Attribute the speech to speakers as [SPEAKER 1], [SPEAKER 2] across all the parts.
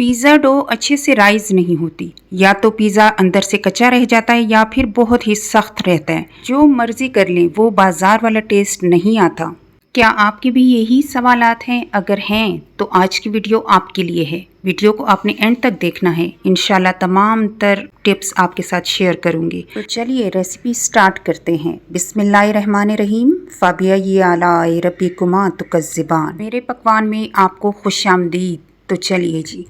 [SPEAKER 1] Pizza dough अच्छे से rise नहीं होती, या तो पिज़्ज़ा अंदर से कच्चा रह जाता है या फिर बहुत ही सख्त रहता है। जो मर्जी कर लें वो बाजार वाला टेस्ट नहीं आता। क्या आपके भी यही सवालात हैं? अगर हैं तो आज की वीडियो आपके लिए है। वीडियो को आपने एंड तक देखना है। इंशाल्लाह तमाम तर टिप्स आपके साथ शेयर करूंगी। तो चलिए रेसिपी स्टार्ट करते हैं। बिस्मिल्लाहिर्रहमानिर्रहीम। फाबिया ये आला रब्बिकुमा तुकज़्ज़िबान। मेरे पकवान में आपको खुशामदीद। तो चलिए जी,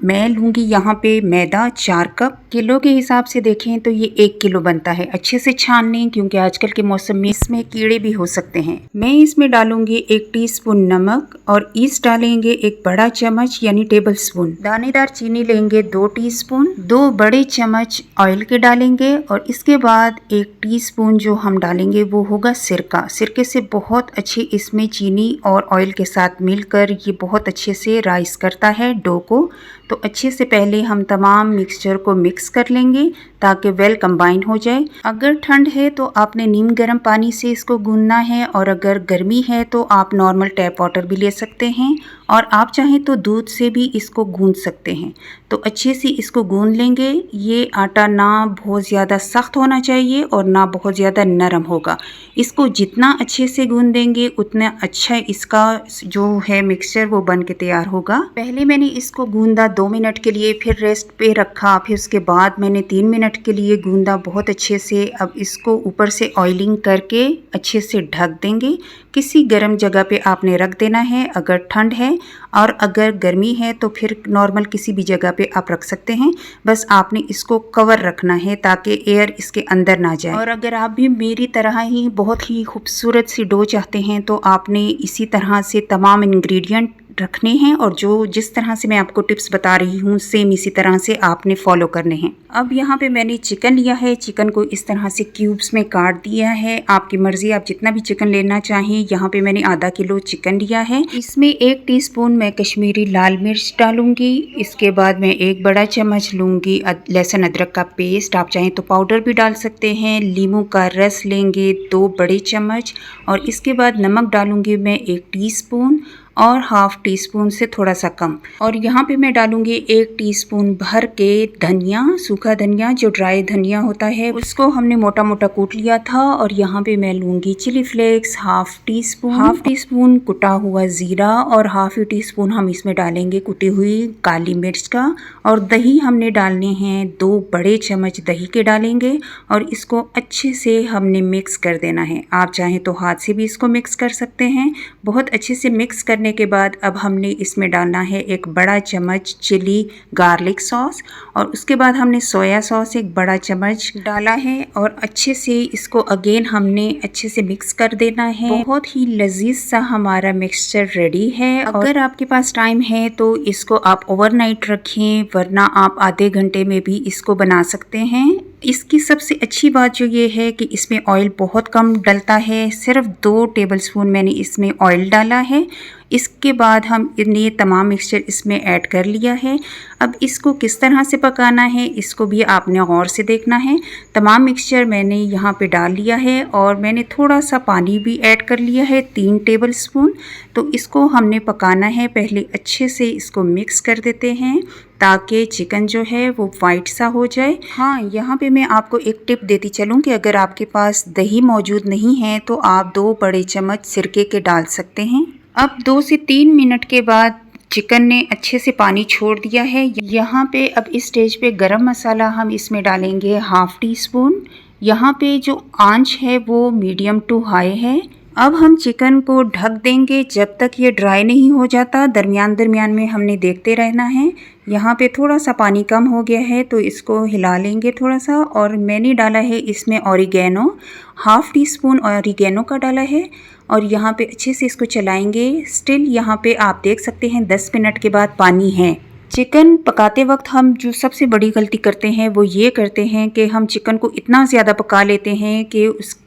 [SPEAKER 1] मैं लूँगी यहाँ पे मैदा 4 कप। किलो के हिसाब से देखें तो ये 1 किलो बनता है। अच्छे से छान लें क्योंकि आजकल के मौसम में इसमें कीड़े भी हो सकते हैं। मैं इसमें डालूंगी 1 टीस्पून नमक और ईस्ट डालेंगे 1 बड़ा चम्मच यानी टेबल स्पून। दानेदार चीनी लेंगे 2 टीस्पून। 2 बड़े चम्मच ऑयल के डालेंगे और इसके बाद 1 टीस्पून जो हम डालेंगे वो होगा सिरका। सिरके से बहुत अच्छे इसमें चीनी और ऑयल के साथ मिलकर ये बहुत अच्छे से राइस करता है डो को। तो अच्छे से पहले हम तमाम मिक्सचर को मिक्स कर लेंगे ताकि वेल कंबाइन हो जाए। अगर ठंड है तो आपने नीम गर्म पानी से इसको गूंदना है और अगर गर्मी है तो आप नॉर्मल टैप वाटर भी ले सकते हैं और आप चाहें तो दूध से भी इसको गूंद सकते हैं। तो अच्छे से इसको गूंद लेंगे। ये आटा ना बहुत ज़्यादा सख्त होना चाहिए और ना बहुत ज़्यादा नरम होगा। इसको जितना अच्छे से गूंदेंगे उतना अच्छा इसका जो है मिक्सचर वो बन के तैयार होगा। पहले मैंने इसको गूंदा 2 मिनट के लिए, फिर रेस्ट पे रखा, फिर उसके बाद मैंने 3 मिनट के लिए गूंदा बहुत अच्छे से। अब इसको ऊपर से ऑयलिंग करके अच्छे से ढक देंगे। किसी गर्म जगह पे आपने रख देना है अगर ठंड है, और अगर गर्मी है तो फिर नॉर्मल किसी भी जगह पे आप रख सकते हैं। बस आपने इसको कवर रखना है ताकि एयर इसके अंदर ना जाए। और अगर आप भी मेरी तरह ही बहुत ही खूबसूरत सी डो चाहते हैं तो आपने इसी तरह से तमाम इंग्रेडिएंट रखने हैं और जो जिस तरह से मैं आपको टिप्स बता रही हूँ सेम इसी तरह से आपने फॉलो करने हैं। अब यहाँ पे मैंने चिकन लिया है। चिकन को इस तरह से क्यूब्स में काट दिया है। आपकी मर्जी, आप जितना भी चिकन लेना चाहें। यहाँ पे मैंने आधा किलो चिकन लिया है। इसमें 1 टीस्पून मैं कश्मीरी लाल मिर्च डालूंगी। इसके बाद मैं 1 बड़ा चम्मच लूँगी लहसुन अदरक का पेस्ट। आप चाहें तो पाउडर भी डाल सकते हैं। लीमू का रस लेंगे 2 बड़े चम्मच और इसके बाद नमक डालूंगी मैं 1 टीस्पून और हाफ टी स्पून से थोड़ा सा कम। और यहाँ पे मैं डालूंगी 1 टीस्पून भर के धनिया, सूखा धनिया जो ड्राई धनिया होता है उसको हमने मोटा मोटा कूट लिया था। और यहाँ पे मैं लूँगी chilli flakes half teaspoon कुटा हुआ ज़ीरा और हाफ टी स्पून हम इसमें डालेंगे कुटी हुई काली मिर्च का। और दही हमने डालने हैं 2 बड़े चम्मच दही के डालेंगे और इसको अच्छे से हमने मिक्स कर देना है। आप चाहें तो हाथ से भी इसको मिक्स कर सकते हैं। बहुत अच्छे से मिक्स करने के बाद अब हमने इसमें डालना है 1 बड़ा चम्मच चिली गार्लिक सॉस और उसके बाद हमने सोया सॉस 1 बड़ा चम्मच डाला है और अच्छे से इसको अगेन हमने अच्छे से मिक्स कर देना है। बहुत ही लजीज सा हमारा मिक्सचर रेडी है। अगर आपके पास टाइम है तो इसको आप ओवरनाइट रखें, वरना आप आधे घंटे में भी इसको बना सकते हैं। इसकी सबसे अच्छी बात जो ये है कि इसमें ऑयल बहुत कम डलता है। सिर्फ 2 टेबलस्पून मैंने इसमें ऑयल डाला है। इसके बाद हम ये तमाम मिक्सचर इसमें ऐड कर लिया है। अब इसको किस तरह से पकाना है इसको भी आपने गौर से देखना है। तमाम मिक्सचर मैंने यहाँ पे डाल लिया है और मैंने थोड़ा सा पानी भी ऐड कर लिया है 3 टेबलस्पून। तो इसको हमने पकाना है। पहले अच्छे से इसको मिक्स कर देते हैं ताकि चिकन जो है वो वाइट सा हो जाए। हाँ, यहाँ पे मैं आपको एक टिप देती चलूँ कि अगर आपके पास दही मौजूद नहीं है तो आप 2 बड़े चम्मच सिरके के डाल सकते हैं। अब 2 से 3 मिनट के बाद चिकन ने अच्छे से पानी छोड़ दिया है। यहाँ पे अब इस स्टेज पे गरम मसाला हम इसमें डालेंगे हाफ टी स्पून। यहाँ पे जो आंच है वो मीडियम टू हाई है। अब हम चिकन को ढक देंगे जब तक ये ड्राई नहीं हो जाता। दरमियान दरमियान में हमने देखते रहना है। यहाँ पे थोड़ा सा पानी कम हो गया है तो इसको हिला लेंगे थोड़ा सा। और मैंने डाला है इसमें oregano, half tea spoon oregano का डाला है और यहाँ पे अच्छे से इसको चलाएंगे। स्टिल यहाँ पे आप देख सकते हैं 10 मिनट के बाद पानी है। चिकन पकाते वक्त हम जो सबसे बड़ी गलती करते हैं वो ये करते हैं कि हम चिकन को इतना ज़्यादा पका लेते हैं कि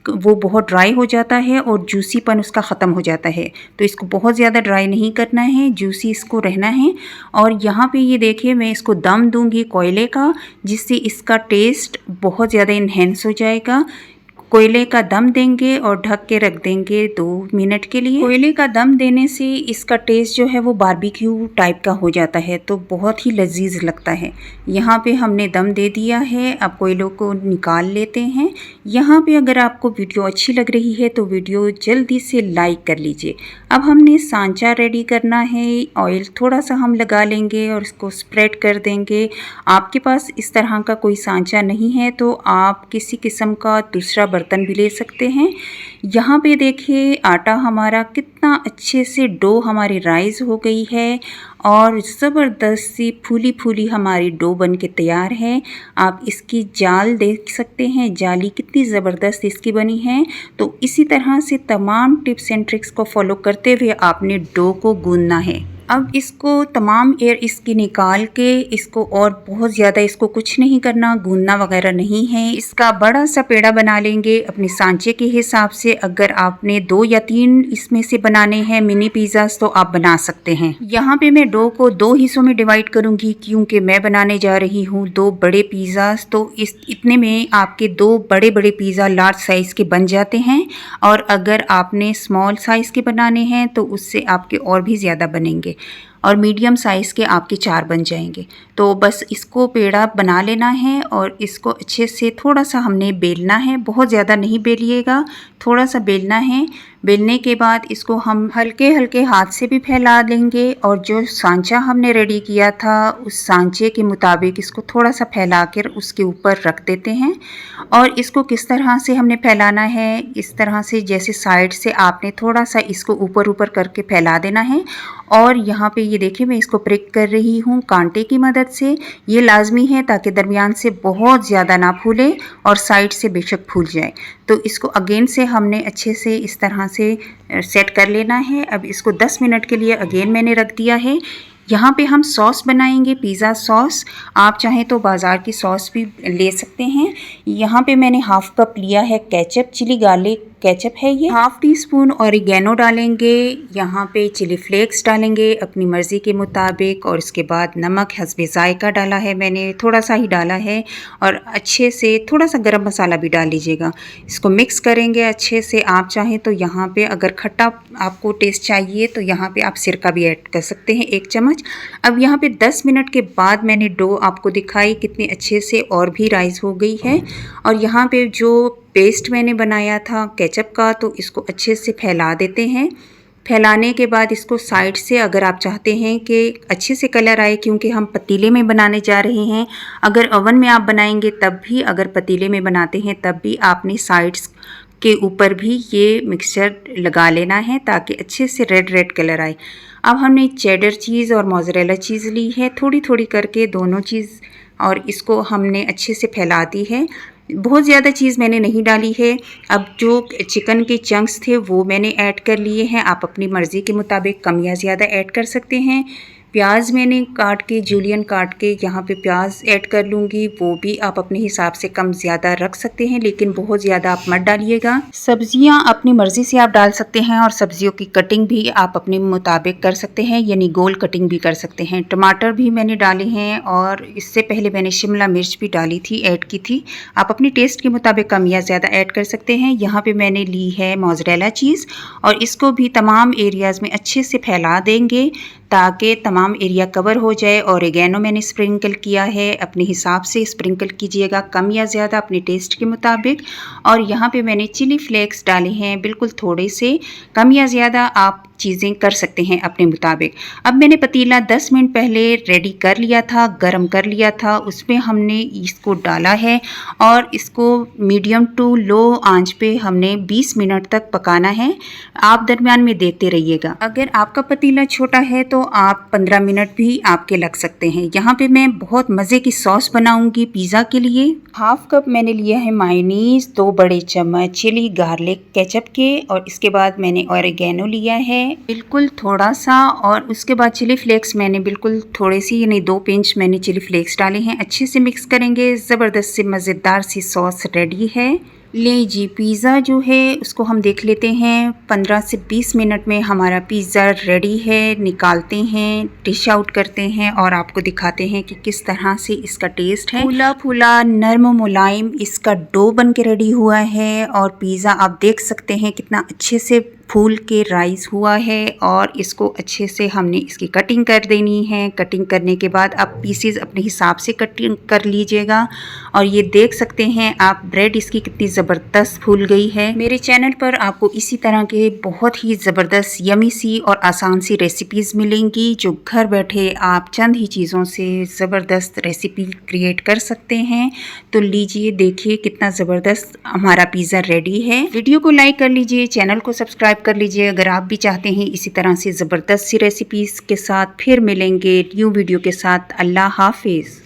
[SPEAKER 1] वो बहुत ड्राई हो जाता है और जूसीपन उसका ख़त्म हो जाता है। तो इसको बहुत ज़्यादा ड्राई नहीं करना है, जूसी इसको रहना है। और यहाँ पे ये देखिए मैं इसको दम दूंगी कोयले का, जिससे इसका टेस्ट बहुत ज़्यादा इन्हेंस हो जाएगा। कोयले का दम देंगे और ढक के रख देंगे 2 मिनट के लिए। कोयले का दम देने से इसका टेस्ट जो है वो बारबेक्यू टाइप का हो जाता है, तो बहुत ही लजीज लगता है। यहाँ पे हमने दम दे दिया है, अब कोयलों को निकाल लेते हैं। यहाँ पे अगर आपको वीडियो अच्छी लग रही है तो वीडियो जल्दी से लाइक कर लीजिए। अब हमने सांचा रेडी करना है, ऑयल थोड़ा सा हम लगा लेंगे और इसको स्प्रेड कर देंगे। आपके पास इस तरह का कोई सांचा नहीं है तो आप किसी किस्म का दूसरा बर्तन भी ले सकते हैं। यहाँ पे देखिए आटा हमारा कितना अच्छे से डो हमारी राइज हो गई है और ज़बरदस्त सी फूली फूली हमारी डो बन के तैयार है। आप इसकी जाल देख सकते हैं, जाली कितनी ज़बरदस्त इसकी बनी है। तो इसी तरह से तमाम टिप्स एंड ट्रिक्स को फॉलो करते हुए आपने डो को गूंदना है। अब इसको तमाम एयर इसकी निकाल के इसको और बहुत ज़्यादा इसको कुछ नहीं करना, गूंदना वगैरह नहीं है। इसका बड़ा सा पेड़ा बना लेंगे अपने सांचे के हिसाब से। अगर आपने 2 या 3 इसमें से बनाने हैं मिनी पिज़्ज़ास तो आप बना सकते हैं। यहाँ पे मैं डो को 2 हिस्सों में डिवाइड करूँगी क्योंकि मैं बनाने जा रही हूँ 2 बड़े पिज़्ज़ास। तो इतने में आपके 2 बड़े बड़े पिज़्ज़ा लार्ज साइज़ के बन जाते हैं और अगर आपने स्मॉल साइज़ के बनाने हैं तो उससे आपके और भी ज़्यादा बनेंगे और मीडियम साइज़ के आपके 4 बन जाएंगे। तो बस इसको पेड़ा बना लेना है और इसको अच्छे से थोड़ा सा हमने बेलना है, बहुत ज़्यादा नहीं बेलिएगा, थोड़ा सा बेलना है। बेलने के बाद इसको हम हल्के हल्के हाथ से भी फैला देंगे और जो सांचा हमने रेडी किया था उस सांचे के मुताबिक इसको थोड़ा सा फैला कर उसके ऊपर रख देते हैं। और इसको किस तरह से हमने फैलाना है, इस तरह से जैसे साइड से आपने थोड़ा सा इसको ऊपर ऊपर करके फैला देना है। और यहाँ पे ये देखिए मैं इसको प्रिक कर रही हूँ कांटे की मदद से। ये लाजमी है ताकि दरमियान से बहुत ज़्यादा ना फूले और साइड से बेशक फूल जाए। तो इसको अगेन से हमने अच्छे से इस तरह से सेट कर लेना है। अब इसको 10 मिनट के लिए अगेन मैंने रख दिया है। यहाँ पे हम सॉस बनाएंगे, पिज़्ज़ा सॉस। आप चाहें तो बाज़ार की सॉस भी ले सकते हैं। यहाँ पे मैंने हाफ कप लिया है केचप, चिली गार्लिक केचप है ये। हाफ टी स्पून ऑरिगेनो डालेंगे, यहाँ पे चिली फ्लेक्स डालेंगे अपनी मर्ज़ी के मुताबिक और इसके बाद नमक हस्बे ज़ायका डाला है मैंने, थोड़ा सा ही डाला है। और अच्छे से थोड़ा सा गरम मसाला भी डाल लीजिएगा। इसको मिक्स करेंगे अच्छे से। आप चाहें तो यहाँ पे अगर खट्टा आपको टेस्ट चाहिए तो यहाँ पे आप सिरका भी ऐड कर सकते हैं 1 चम्मच। अब यहाँ पे 10 मिनट के बाद मैंने डो आपको दिखाई कितने अच्छे से और भी राइज हो गई है। और यहाँ पे जो पेस्ट मैंने बनाया था केचप का तो इसको अच्छे से फैला देते हैं। फैलाने के बाद इसको साइड से अगर आप चाहते हैं कि अच्छे से कलर आए, क्योंकि हम पतीले में बनाने जा रहे हैं, अगर ओवन में आप बनाएंगे तब भी, अगर पतीले में बनाते हैं तब भी आपने साइड्स के ऊपर भी ये मिक्सचर लगा लेना है ताकि अच्छे से रेड रेड कलर आए। अब हमने चेडर चीज़ और मोज़रेला चीज़ ली है थोड़ी थोड़ी करके दोनों चीज़, और इसको हमने अच्छे से फैला दी है। बहुत ज़्यादा चीज़ मैंने नहीं डाली है। अब जो चिकन के चंक्स थे वो मैंने ऐड कर लिए हैं, आप अपनी मर्ज़ी के मुताबिक कम या ज़्यादा ऐड कर सकते हैं। प्याज मैंने काट के जूलियन काट के यहाँ पे प्याज ऐड कर लूँगी, वो भी आप अपने हिसाब से कम ज़्यादा रख सकते हैं लेकिन बहुत ज़्यादा आप मत डालिएगा। सब्जियाँ अपनी मर्ज़ी से आप डाल सकते हैं और सब्जियों की कटिंग भी आप अपने मुताबिक कर सकते हैं, यानी गोल कटिंग भी कर सकते हैं। टमाटर भी मैंने डाले हैं और इससे पहले मैंने शिमला मिर्च भी डाली थी, ऐड की थी। आप अपनी टेस्ट के मुताबिक कम या ज़्यादा ऐड कर सकते हैं। यहाँ पर मैंने ली है मोज़रेला चीज़ और इसको भी तमाम एरियाज़ में अच्छे से फैला देंगे ताकि तमाम एरिया कवर हो जाए। ऑरिगेनो मैंने स्प्रिंकल किया है, अपने हिसाब से स्प्रिंकल कीजिएगा, कम या ज़्यादा अपने टेस्ट के मुताबिक। और यहाँ पे मैंने चिली फ्लेक्स डाले हैं, बिल्कुल थोड़े से, कम या ज़्यादा आप चीज़ें कर सकते हैं अपने मुताबिक। अब मैंने पतीला 10 मिनट पहले रेडी कर लिया था, गरम कर लिया था, उसमें हमने इसको डाला है और इसको मीडियम टू लो आंच पे हमने 20 मिनट तक पकाना है। आप दरमियान में देते रहिएगा। अगर आपका पतीला छोटा है तो आप 15 मिनट भी आपके लग सकते हैं। यहाँ पे मैं बहुत मज़े की सॉस बनाऊंगी पिज़्ज़ा के लिए। हाफ कप मैंने लिया है मायोनीज़, 2 बड़े चम्मच चिली गार्लिक केचप के, और इसके बाद मैंने ऑरिगेनो लिया है बिल्कुल थोड़ा सा, और उसके बाद चिली फ्लेक्स मैंने बिल्कुल थोड़े सी, यानी 2 पिंच मैंने चिली फ्लेक्स डाले हैं। अच्छे से मिक्स करेंगे, ज़बरदस्त से मज़ेदार सी सॉस रेडी है। ले जी, पिज़्ज़ा जो है उसको हम देख लेते हैं। 15 से 20 मिनट में हमारा पिज़्ज़ा रेडी है। निकालते हैं, डिश आउट करते हैं और आपको दिखाते हैं कि किस तरह से इसका टेस्ट है। फूला फूला नरम मुलायम इसका डो बन के रेडी हुआ है और पिज़्ज़ा आप देख सकते हैं कितना अच्छे से फूल के राइस हुआ है और इसको अच्छे से हमने इसकी कटिंग कर देनी है। कटिंग करने के बाद आप पीसेस अपने हिसाब से कटिंग कर लीजिएगा और ये देख सकते हैं आप ब्रेड इसकी कितनी ज़बरदस्त फूल गई है। मेरे चैनल पर आपको इसी तरह के बहुत ही ज़बरदस्त यमी सी और आसान सी रेसिपीज़ मिलेंगी जो घर बैठे आप चंद ही चीज़ों से ज़बरदस्त रेसिपी क्रिएट कर सकते हैं। तो लीजिए, देखिए कितना ज़बरदस्त हमारा पिज़्ज़ा रेडी है। वीडियो को लाइक कर लीजिए, चैनल को सब्सक्राइब कर लीजिए अगर आप भी चाहते हैं इसी तरह से ज़बरदस्त सी रेसिपीज़ के साथ। फिर मिलेंगे न्यू वीडियो के साथ। अल्लाह हाफिज़।